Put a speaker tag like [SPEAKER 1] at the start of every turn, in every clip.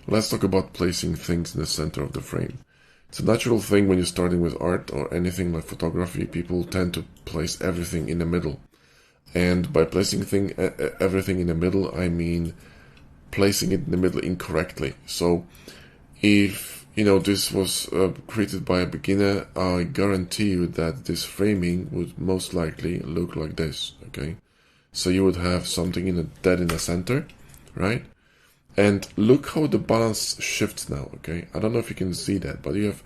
[SPEAKER 1] Let's talk about placing things in the center of the frame. It's a natural thing when you're starting with art or anything like photography. People tend to place everything in the middle. And by placing everything in the middle, I mean placing it in the middle incorrectly. So if this was created by a beginner, I guarantee you that this framing would most likely look like this. Okay, so you would have something dead in the center, right? And look how the balance shifts now. Okay, I don't know if you can see that, but you have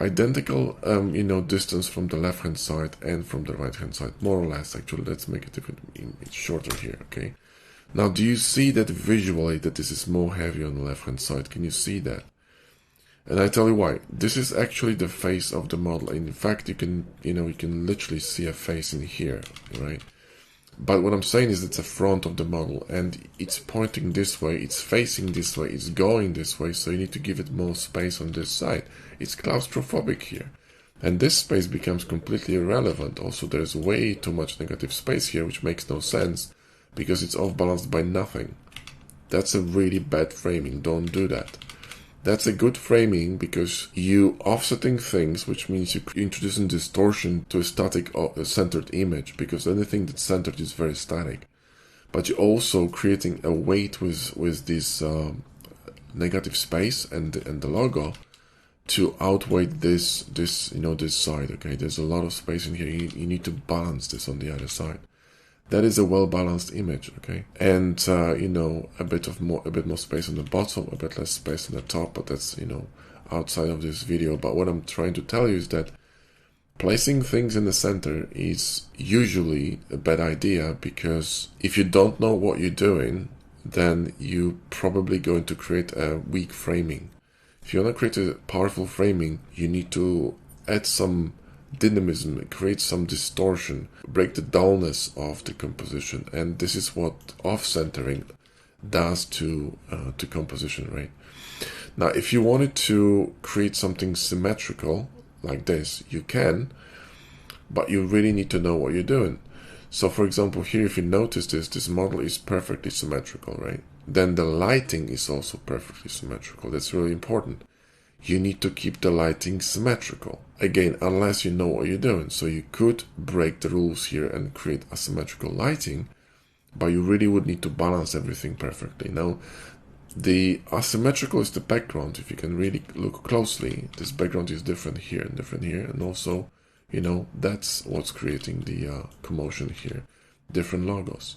[SPEAKER 1] identical distance from the left hand side and from the right hand side, more or less. Actually, let's make it it's shorter here. Okay, now do you see that visually that this is more heavy on the left hand side? Can you see that? And I tell you why. This is actually the face of the model. In fact, you can literally see a face in here, right? But what I'm saying is it's the front of the model and it's pointing this way, it's facing this way, it's going this way, so you need to give it more space on this side. It's claustrophobic here. And this space becomes completely irrelevant. Also, there's way too much negative space here, which makes no sense because it's off-balanced by nothing. That's a really bad framing. Don't do that. That's a good framing because you offsetting things, which means you introducing distortion to a static centered image, because anything that's centered is very static. But you're also creating a weight with this negative space and the logo to outweigh this side. Okay, there's a lot of space in here. You need to balance this on the other side. That is a well-balanced image, okay? And, a bit more space on the bottom, a bit less space on the top, but that's, outside of this video. But what I'm trying to tell you is that placing things in the center is usually a bad idea, because if you don't know what you're doing, then you're probably going to create a weak framing. If you want to create a powerful framing, you need to add some dynamism, create some distortion, break the dullness of the composition, and this is what off-centering does to composition, right? Now, if you wanted to create something symmetrical like this, you can, but you really need to know what you're doing. So, for example, here, if you notice this model is perfectly symmetrical, right? Then the lighting is also perfectly symmetrical. That's really important. You need to keep the lighting symmetrical. Again, unless you know what you're doing. So you could break the rules here and create asymmetrical lighting, but you really would need to balance everything perfectly. Now, the asymmetrical is the background. If you can really look closely, this background is different here, and also, that's what's creating the commotion here. Different logos.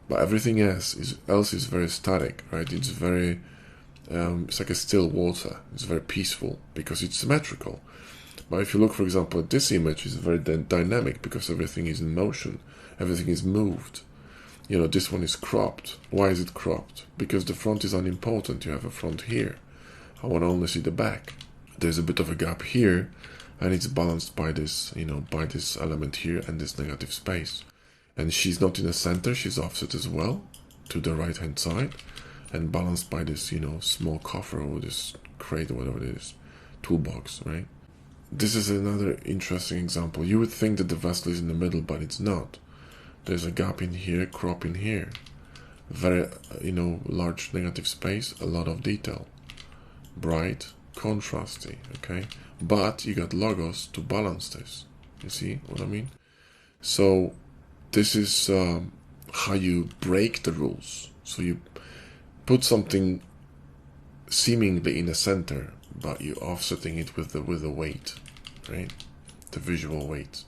[SPEAKER 1] But everything else is very static, right? It's very... it's like a still water. It's very peaceful because it's symmetrical. But if you look, for example, at this image, it's very dynamic because everything is in motion. Everything is moved. This one is cropped. Why is it cropped? Because the front is unimportant. You have a front here. I want to only see the back. There's a bit of a gap here, and it's balanced by this, by this element here and this negative space. And she's not in the center. She's offset as well to the right-hand side, and balanced by this, small coffer or this crate or whatever it is, toolbox, right? This is another interesting example. You would think that the vessel is in the middle, but it's not. There's a gap in here, crop in here. Very, large negative space, a lot of detail. Bright, contrasty, okay? But you got logos to balance this. You see what I mean? So this is how you break the rules. So you put something seemingly in the center, but you're offsetting it with the weight, right? The visual weight.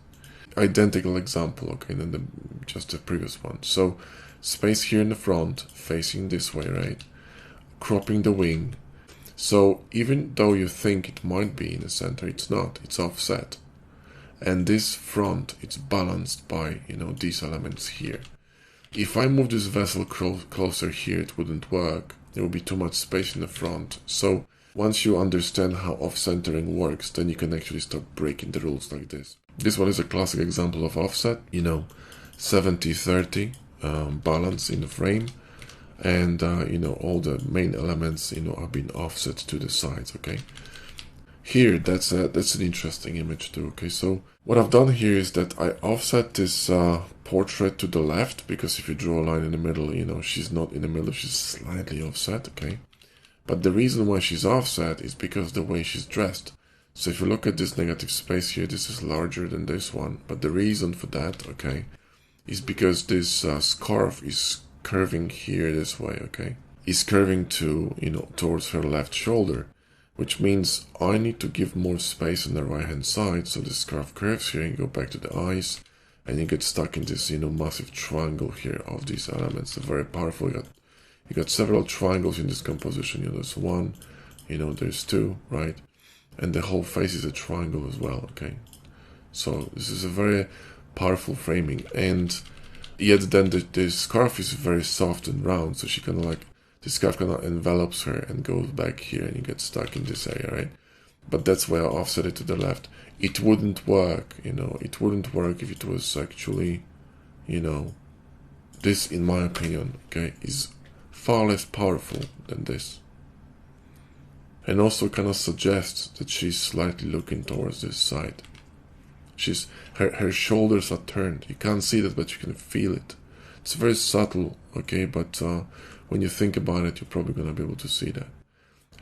[SPEAKER 1] Identical example, okay, than just the previous one. So space here in the front, facing this way, right? Cropping the wing. So even though you think it might be in the center, it's not. It's offset. And this front, it's balanced by, these elements here. If I move this vessel closer here, it wouldn't work. There would be too much space in the front. So once you understand how off-centering works, then you can actually start breaking the rules like this. This one is a classic example of offset, 70-30 balance in the frame. And, all the main elements, are being offset to the sides, okay? Here, that's an interesting image too, okay? So what I've done here is that I offset this portrait to the left, because if you draw a line in the middle, she's not in the middle, she's slightly offset, okay? But the reason why she's offset is because of the way she's dressed. So if you look at this negative space here, this is larger than this one. But the reason for that, okay, is because this scarf is curving here this way, okay? Is curving to, towards her left shoulder, which means I need to give more space on the right hand side. So the scarf curves here and go back to the eyes, and you get stuck in this, massive triangle here of these elements. They're very powerful. You got several triangles in this composition. There's one, there's two, right? And the whole face is a triangle as well, okay? So this is a very powerful framing, and yet then the scarf is very soft and round, so she kind of like, the scarf kind of envelops her and goes back here, and you get stuck in this area, right? But that's why I offset it to the left. It wouldn't work, it wouldn't work if it was actually, this, in my opinion, okay, is far less powerful than this. And also kind of suggests that she's slightly looking towards this side. Her shoulders are turned. You can't see that, but you can feel it. It's very subtle, okay, but when you think about it, you're probably going to be able to see that.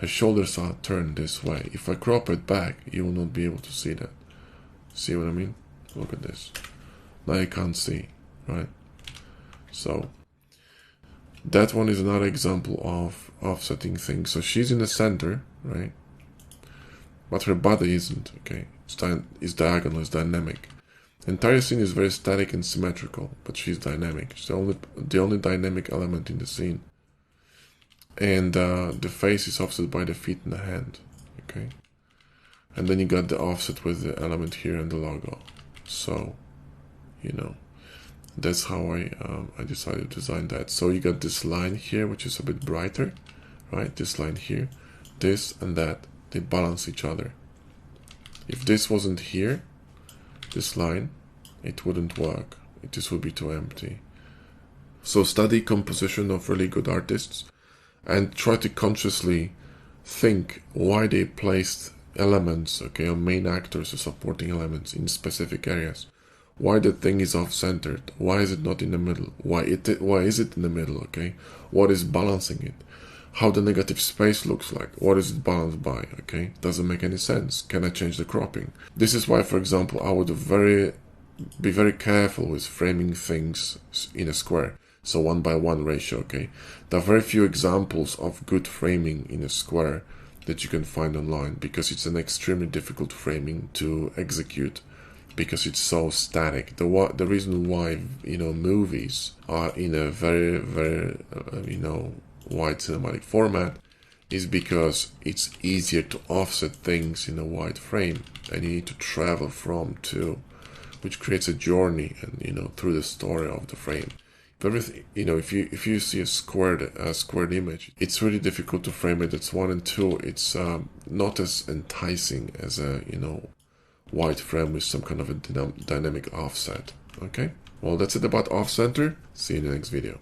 [SPEAKER 1] Her shoulders are turned this way. If I crop it back, you will not be able to see that. See what I mean? Look at this. Now you can't see, right? So that one is another example of offsetting things. So she's in the center, right? But her body isn't, okay? It's diagonal, it's dynamic. The entire scene is very static and symmetrical, but she's dynamic. She's the only dynamic element in the scene. And the face is offset by the feet and the hand, okay? And then you got the offset with the element here and the logo. So, that's how I decided to design that. So you got this line here, which is a bit brighter, right? This line here, this and that, they balance each other. If this wasn't here, this line, it wouldn't work. This would be too empty. So study composition of really good artists and try to consciously think why they placed elements, okay, or main actors or supporting elements in specific areas. Why the thing is off-centered? Why is it not in the middle? Why is it in the middle, okay? What is balancing it? How the negative space looks like? What is it balanced by, okay? Doesn't make any sense. Can I change the cropping? This is why, for example, I would be very careful with framing things in a square. So 1:1 ratio, okay? There are very few examples of good framing in a square that you can find online, because it's an extremely difficult framing to execute, because it's so static. The reason why movies are in a very, very wide cinematic format is because it's easier to offset things in a wide frame, and you need to travel from to, which creates a journey and through the story of the frame. Everything, if you see a squared image, it's really difficult to frame it. That's one, and two, it's not as enticing as a wide frame with some kind of a dynamic offset. Okay, well, that's it about off center. See you in the next video.